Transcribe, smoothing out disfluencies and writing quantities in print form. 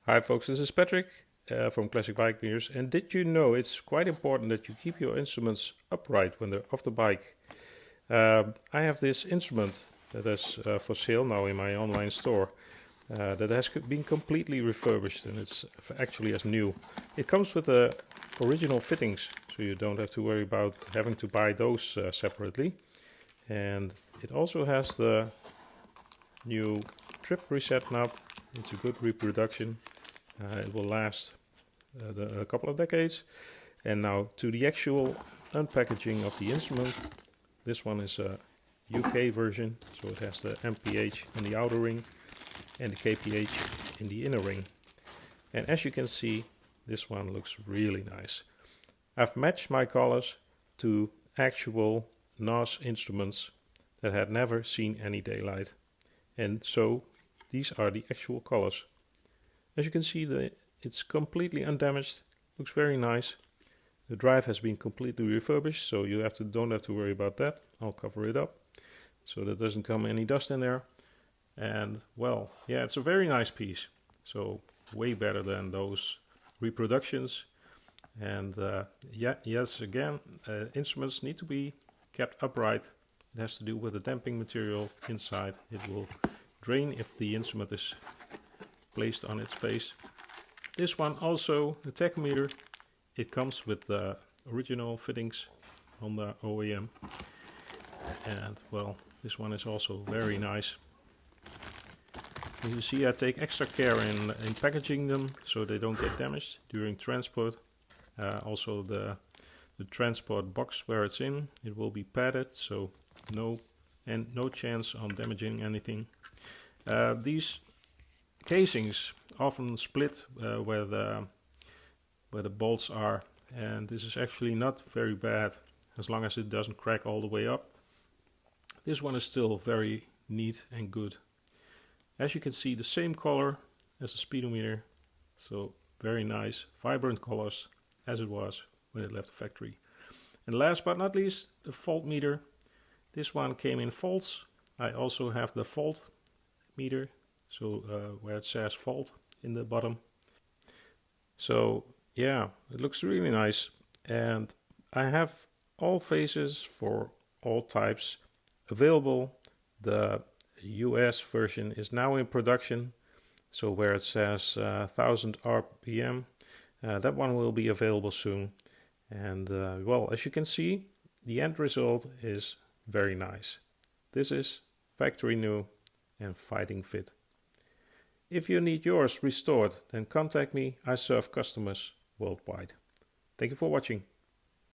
Hi folks, this is Patrick from Classic Bike Mirrors. And did you know it's quite important that you keep your instruments upright when they're off the bike? I have this instrument that is for sale now in my online store that has been completely refurbished, and it's actually as new. It comes with the original fittings, so you don't have to worry about having to buy those separately. And it also has the new trip reset knob. It's a good reproduction. It will last a couple of decades. And now to the actual unpackaging of the instrument. This one is a UK version, so it has the MPH in the outer ring and the KPH in the inner ring. And as you can see, this one looks really nice. I've matched my colors to actual NOS instruments that had never seen any daylight. And so these are the actual colors. As you can see, it's completely undamaged, looks very nice. The drive has been completely refurbished, so you don't have to worry about that. I'll cover it up so there doesn't come any dust in there. And well, yeah, it's a very nice piece. So way better than those reproductions. And yes, again, instruments need to be kept upright. It has to do with the damping material inside. It will drain if the instrument is placed on its face. This one also, the tachometer, it comes with the original fittings on the OEM. And well, this one is also very nice. As you see, I take extra care in packaging them so they don't get damaged during transport. Also the transport box where it's in, it will be padded, so no chance on damaging anything. These casings often split where the bolts are, and this is actually not very bad as long as it doesn't crack all the way up. This one is still very neat and good. As you can see, the same color as the speedometer, so very nice, vibrant colors as it was when it left the factory. And last but not least, the volt meter. This one came in volts. I also have the volt meter, so where it says volt in the bottom. So yeah, it looks really nice, and I have all phases for all types available. The US version is now in production, so where it says 1000 RPM, that one will be available soon. And well, as you can see, the end result is very nice. This is factory new and fighting fit. If you need yours restored, then contact me. I serve customers worldwide. Thank you for watching.